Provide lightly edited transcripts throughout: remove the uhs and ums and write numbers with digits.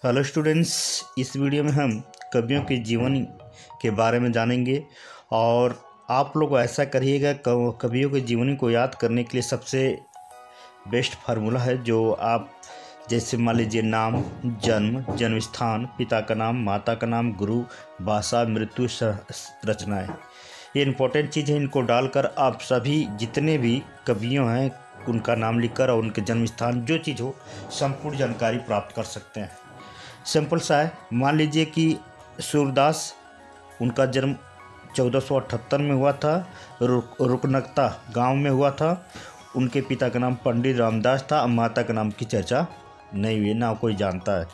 Hello students, इस video में हम कवियों के जीवन के बारे में जानेंगे। और आप लोग ऐसा करिएगा, कवियों के जीवनी को याद करने के लिए सबसे बेस्ट फार्मूला है जो आप जैसे मान लीजिए नाम, जन्म स्थान, पिता का नाम, माता का नाम, गुरु, भाषा, मृत्यु, रचनाएं। ये इम्पोर्टेंट चीज़ है। इनको डालकर आप सभी जितने भी कवियों हैं उनका नाम लिखकर और उनके जन्म स्थान जो चीज़ हो संपूर्ण जानकारी प्राप्त कर सकते हैं। सिंपल सा है। मान लीजिए कि सूरदास, उनका जन्म 1478 में हुआ था। रुकनकता गांव में हुआ था। उनके पिता का नाम पंडित रामदास था और माता का नाम की चर्चा नहीं हुई, ना कोई जानता है।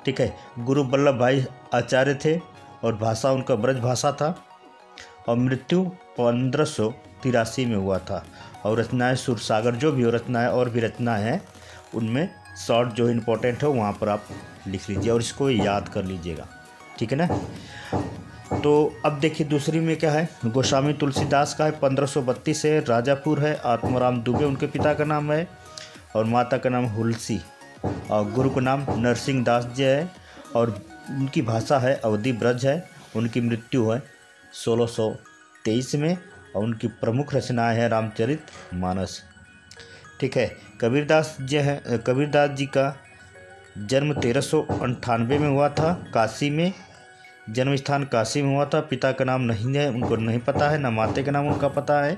ठीक है। गुरु वल्लभ भाई आचार्य थे और भाषा उनका ब्रज भाषा था। और मृत्यु 1583 में हुआ था। और रचनाएँ सूरसागर जो भी हो रचनाएँ और भी रचनाएँ हैं उनमें शॉर्ट जो इम्पोर्टेंट है वहाँ पर आप लिख लीजिए और इसको याद कर लीजिएगा। ठीक है ना। तो अब देखिए दूसरी में क्या है। गोस्वामी तुलसीदास का है, 1532 है, राजापुर है। आत्माराम दुबे उनके पिता का नाम है और माता का नाम हुलसी। और गुरु का नाम नरसिंह दास जी है और उनकी भाषा है अवधी ब्रज है। उनकी मृत्यु है 1623 में और उनकी प्रमुख रचनाएँ हैं रामचरित मानस। ठीक है। कबीरदास जी का जन्म 1398 में हुआ था, काशी में। जन्म स्थान काशी में हुआ था। पिता का नाम नहीं है, उनको नहीं पता है, न माता का नाम उनका पता है।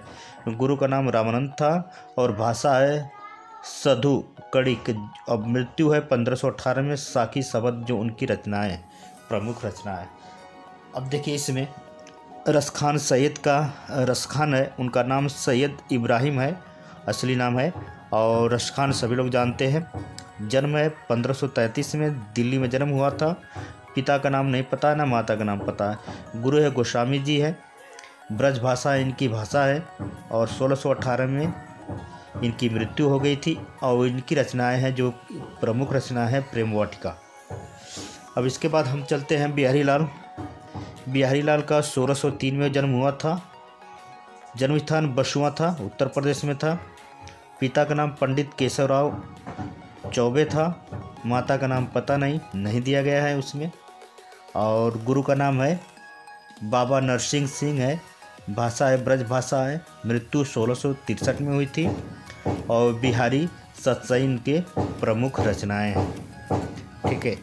गुरु का नाम रामानंद था और भाषा है सधु कड़ी। अब मृत्यु है 1518 में। साखी शब्द जो उनकी रचनाएं प्रमुख रचनाएं। अब देखिए इसमें रसखान सैयद का रसखान है, उनका नाम सैयद इब्राहिम है, असली नाम है। और रसखान सभी लोग जानते हैं। जन्म है 1533 में, दिल्ली में जन्म हुआ था। पिता का नाम नहीं पता है, ना माता का नाम पता है। गुरु है गोस्वामी जी है। ब्रज भाषा इनकी भाषा है और 1618 में इनकी मृत्यु हो गई थी। और इनकी रचनाएं हैं जो प्रमुख रचना है प्रेम वाटिका। अब इसके बाद हम चलते हैं बिहारी लाल। बिहारी लाल का 1603 में जन्म हुआ था। जन्म स्थान बसुआ था, उत्तर प्रदेश में था। पिता का नाम पंडित केशवराव चौबे था। माता का नाम पता नहीं दिया गया है उसमें। और गुरु का नाम है बाबा नरसिंह सिंह है। भाषा है ब्रज भाषा है। मृत्यु 1663 में हुई थी। और बिहारी सत्सई इनके प्रमुख रचनाएं हैं। ठीक है।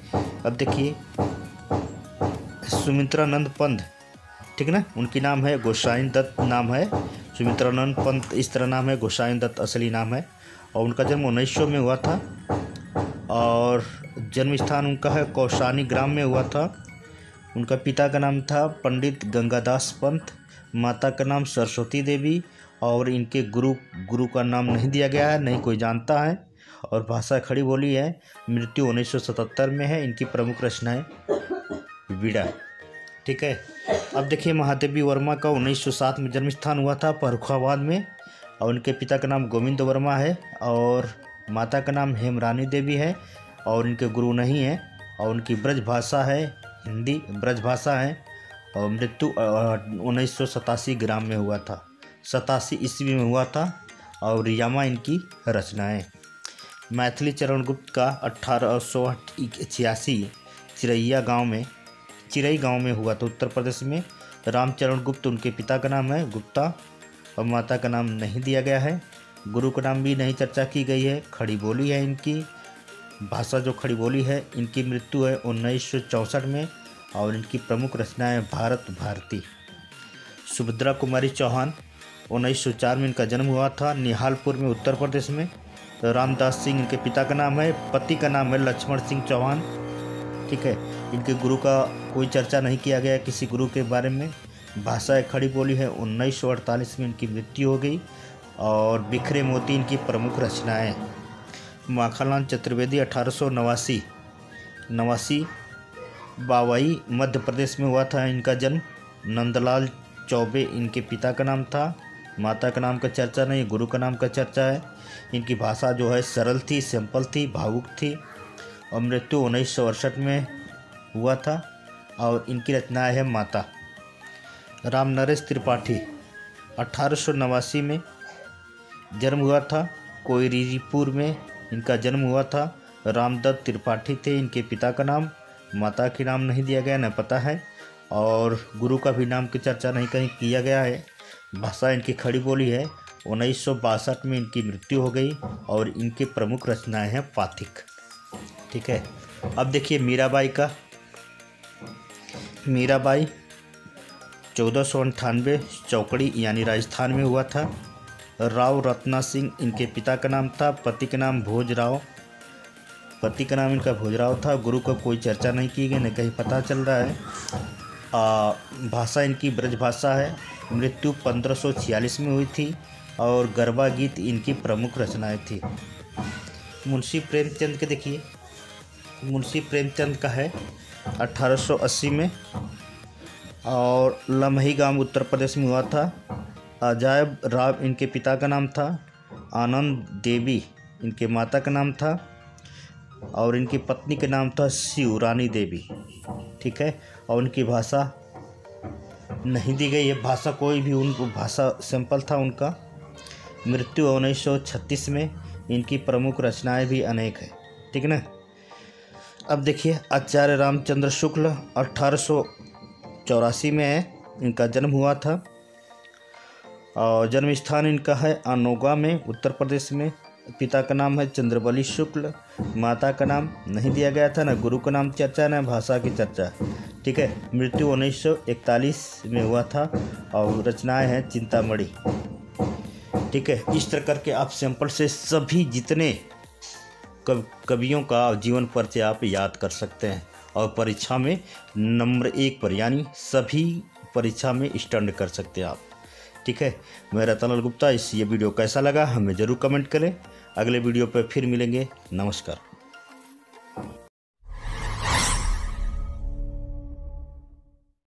अब देखिए सुमित्रानंद पंत, ठीक ना, उनकी नाम है गोसाई दत्त नाम है। सुमित्रानंद पंत इस तरह नाम है, गोसाई दत्त असली नाम है। और उनका जन्म 1900 में हुआ था। और जन्म स्थान उनका है कौशानी ग्राम में हुआ था। उनका पिता का नाम था पंडित गंगादास पंत, माता का नाम सरस्वती देवी। और इनके गुरु का नाम नहीं दिया गया है, नहीं कोई जानता है। और भाषा खड़ी बोली है। मृत्यु 1977 में है। इनकी प्रमुख रचनाएं वीड़ा। ठीक है। अब देखिए महादेवी वर्मा का 1907 में जन्म स्थान हुआ था फर्रुखाबाद में। और उनके पिता का नाम गोविंद वर्मा है और माता का नाम हेमरानी देवी है। और इनके गुरु नहीं है। और उनकी ब्रज भाषा है हिंदी ब्रज भाषा है। और मृत्यु 1987 ग्राम में हुआ था, 87 ईस्वी में हुआ था। और यामा इनकी रचनाएं। मैथिली चरण गुप्त का 1886 चिरई गांव में हुआ था, उत्तर प्रदेश में। रामचरण गुप्त उनके पिता का नाम है गुप्ता और माता का नाम नहीं दिया गया है। गुरु का नाम भी नहीं चर्चा की गई है। खड़ी बोली है इनकी भाषा जो खड़ी बोली है। इनकी मृत्यु है 1964 में। और इनकी प्रमुख रचनाएं भारत भारती। सुभद्रा कुमारी चौहान 1904 में इनका जन्म हुआ था, निहालपुर में, उत्तर प्रदेश में। रामदास सिंह इनके पिता का नाम है। पति का नाम है लक्ष्मण सिंह चौहान। ठीक है। इनके गुरु का कोई चर्चा नहीं किया गया किसी गुरु के बारे में। भाषा खड़ी बोली है। 1948 में इनकी मृत्यु हो गई। और बिखरे मोती इनकी प्रमुख रचनाएं। माखनलाल चतुर्वेदी 1889 बावई मध्य प्रदेश में हुआ था इनका जन्म। नंदलाल चौबे इनके पिता का नाम था। माता का नाम का चर्चा नहीं, गुरु का नाम का चर्चा है। इनकी भाषा जो है सरल थी, सिंपल थी, भावुक थी। और मृत्यु 1968 में हुआ था। और इनकी रचनाएं है माता। राम नरेश त्रिपाठी 1889 में जन्म हुआ था, कोयरीपुर में इनका जन्म हुआ था। रामदत्त त्रिपाठी थे इनके पिता का नाम। माता के नाम नहीं दिया गया, न पता है, और गुरु का भी नाम की चर्चा नहीं कहीं किया गया है। भाषा इनकी खड़ी बोली है। 1962 में इनकी मृत्यु हो गई और इनके प्रमुख रचनाएं हैं पाथिक। ठीक है, अब देखिए मीराबाई का। मीराबाई 1498 चौकड़ी यानी राजस्थान में हुआ था। राव रत्ना सिंह इनके पिता का नाम था। पति का नाम भोजराव, पति का नाम इनका भोजराव था। गुरु का कोई चर्चा नहीं की गई, न कहीं पता चल रहा है। भाषा इनकी ब्रज भाषा है। मृत्यु 1546 में हुई थी और गरबा गीत इनकी प्रमुख रचनाएं थी। मुंशी प्रेमचंद के देखिए, मुंशी प्रेमचंद का है 1880 में और लम्ही गांव उत्तर प्रदेश में हुआ था। अजायब राव इनके पिता का नाम था। आनंद देवी इनके माता का नाम था और इनकी पत्नी का नाम था शिवरानी देवी। ठीक है, और उनकी भाषा नहीं दी गई है, भाषा कोई भी, उनको भाषा सिंपल था उनका। मृत्यु 1936 में। इनकी प्रमुख रचनाएं भी अनेक है। ठीक है ना। अब देखिए आचार्य रामचंद्र शुक्ल 1884 में है, इनका जन्म हुआ था और जन्म स्थान इनका है अनोगा में उत्तर प्रदेश में। पिता का नाम है चंद्रबली शुक्ल, माता का नाम नहीं दिया गया था, ना गुरु का नाम चर्चा ना भाषा की चर्चा। ठीक है, मृत्यु 1941 में हुआ था और रचनाएं हैं चिंतामणि। ठीक है, इस तरह करके आप सैंपल से सभी जितने कवियों का जीवन परिचय आप याद कर सकते हैं और परीक्षा में नंबर 1 पर यानी सभी परीक्षा में स्टैंड कर सकते हैं आप। ठीक है, मैं रतनलाल गुप्ता। ये वीडियो कैसा लगा हमें ज़रूर कमेंट करें। अगले वीडियो पर फिर मिलेंगे। नमस्कार।